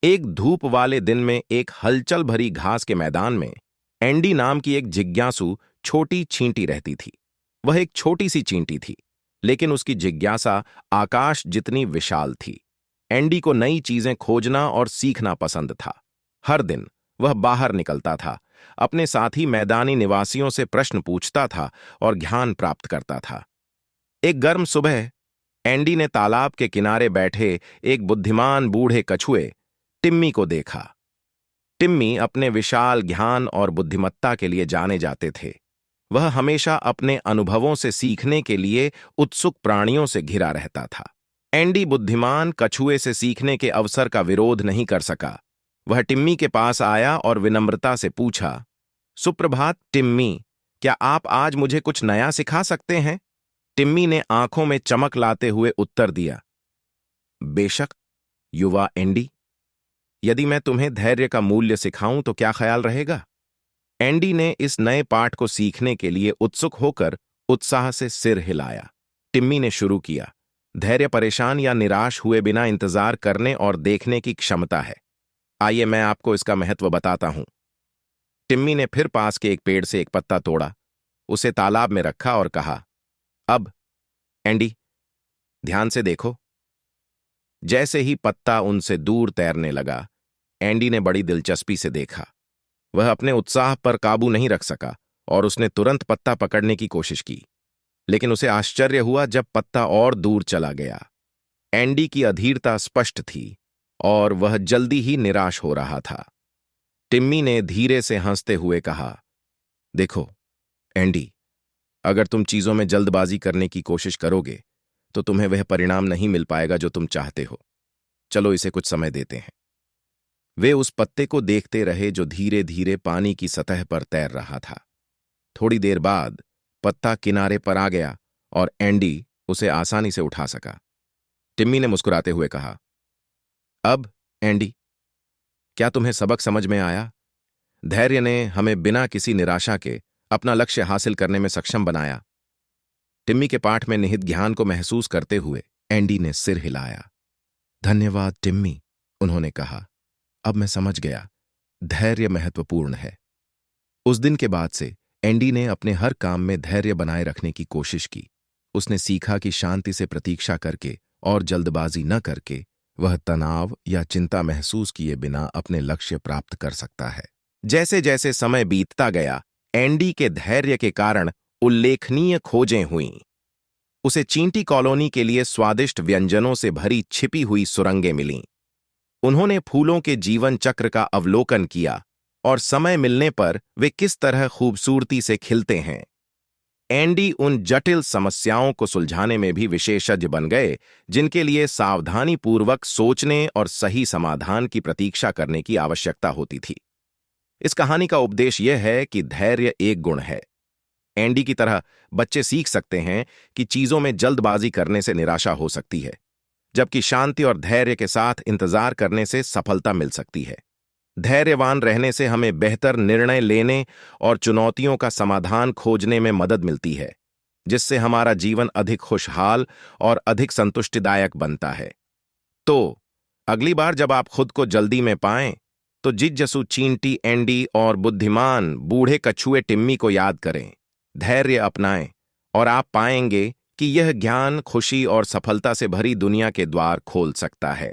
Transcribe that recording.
एक धूप वाले दिन में एक हलचल भरी घास के मैदान में एंडी नाम की एक जिज्ञासु छोटी चींटी रहती थी। वह एक छोटी सी चींटी थी, लेकिन उसकी जिज्ञासा आकाश जितनी विशाल थी। एंडी को नई चीजें खोजना और सीखना पसंद था। हर दिन वह बाहर निकलता था, अपने साथी मैदानी निवासियों से प्रश्न पूछता था और ज्ञान प्राप्त करता था। एक गर्म सुबह एंडी ने तालाब के किनारे बैठे एक बुद्धिमान बूढ़े कछुए टिम्मी को देखा। टिम्मी अपने विशाल ज्ञान और बुद्धिमत्ता के लिए जाने जाते थे। वह हमेशा अपने अनुभवों से सीखने के लिए उत्सुक प्राणियों से घिरा रहता था। एंडी बुद्धिमान कछुए से सीखने के अवसर का विरोध नहीं कर सका। वह टिम्मी के पास आया और विनम्रता से पूछा, सुप्रभात टिम्मी, क्या आप आज मुझे कुछ नया सिखा सकते हैं? टिम्मी ने आंखों में चमक लाते हुए उत्तर दिया, बेशक युवा एंडी, यदि मैं तुम्हें धैर्य का मूल्य सिखाऊं तो क्या ख्याल रहेगा? एंडी ने इस नए पाठ को सीखने के लिए उत्सुक होकर उत्साह से सिर हिलाया। टिम्मी ने शुरू किया, धैर्य परेशान या निराश हुए बिना इंतजार करने और देखने की क्षमता है। आइए मैं आपको इसका महत्व बताता हूं। टिम्मी ने फिर पास के एक पेड़ से एक पत्ता तोड़ा, उसे तालाब में रखा और कहा, अब एंडी ध्यान से देखो। जैसे ही पत्ता उनसे दूर तैरने लगा, एंडी ने बड़ी दिलचस्पी से देखा। वह अपने उत्साह पर काबू नहीं रख सका और उसने तुरंत पत्ता पकड़ने की कोशिश की, लेकिन उसे आश्चर्य हुआ जब पत्ता और दूर चला गया। एंडी की अधीरता स्पष्ट थी और वह जल्दी ही निराश हो रहा था। टिम्मी ने धीरे से हंसते हुए कहा, देखो एंडी, अगर तुम चीजों में जल्दबाजी करने की कोशिश करोगे तो तुम्हें वह परिणाम नहीं मिल पाएगा जो तुम चाहते हो। चलो इसे कुछ समय देते हैं। वे उस पत्ते को देखते रहे जो धीरे धीरे पानी की सतह पर तैर रहा था। थोड़ी देर बाद पत्ता किनारे पर आ गया और एंडी उसे आसानी से उठा सका। टिम्मी ने मुस्कुराते हुए कहा, अब एंडी, क्या तुम्हें सबक समझ में आया? धैर्य ने हमें बिना किसी निराशा के अपना लक्ष्य हासिल करने में सक्षम बनाया। टिम्मी के पाठ में निहित ज्ञान को महसूस करते हुए एंडी ने सिर हिलाया। धन्यवाद टिम्मी, उन्होंने कहा, अब मैं समझ गया, धैर्य महत्वपूर्ण है। उस दिन के बाद से एंडी ने अपने हर काम में धैर्य बनाए रखने की कोशिश की। उसने सीखा कि शांति से प्रतीक्षा करके और जल्दबाजी न करके वह तनाव या चिंता महसूस किए बिना अपने लक्ष्य प्राप्त कर सकता है। जैसे जैसे समय बीतता गया, एंडी के धैर्य के कारण उल्लेखनीय खोजें हुईं। उसे चींटी कॉलोनी के लिए स्वादिष्ट व्यंजनों से भरी छिपी हुई सुरंगें मिलीं। उन्होंने फूलों के जीवन चक्र का अवलोकन किया और समय मिलने पर वे किस तरह खूबसूरती से खिलते हैं। एंडी उन जटिल समस्याओं को सुलझाने में भी विशेषज्ञ बन गए, जिनके लिए सावधानीपूर्वक सोचने और सही समाधान की प्रतीक्षा करने की आवश्यकता होती थी। इस कहानी का उपदेश यह है कि धैर्य एक गुण है। एंडी की तरह बच्चे सीख सकते हैं कि चीजों में जल्दबाजी करने से निराशा हो सकती है, जबकि शांति और धैर्य के साथ इंतजार करने से सफलता मिल सकती है। धैर्यवान रहने से हमें बेहतर निर्णय लेने और चुनौतियों का समाधान खोजने में मदद मिलती है, जिससे हमारा जीवन अधिक खुशहाल और अधिक संतुष्टिदायक बनता है। तो अगली बार जब आप खुद को जल्दी में पाएं, तो जिज्ञासु चींटी एंडी और बुद्धिमान बूढ़े कछुए टिम्मी को याद करें, धैर्य अपनाएं और आप पाएंगे कि यह ज्ञान, खुशी और सफलता से भरी दुनिया के द्वार खोल सकता है।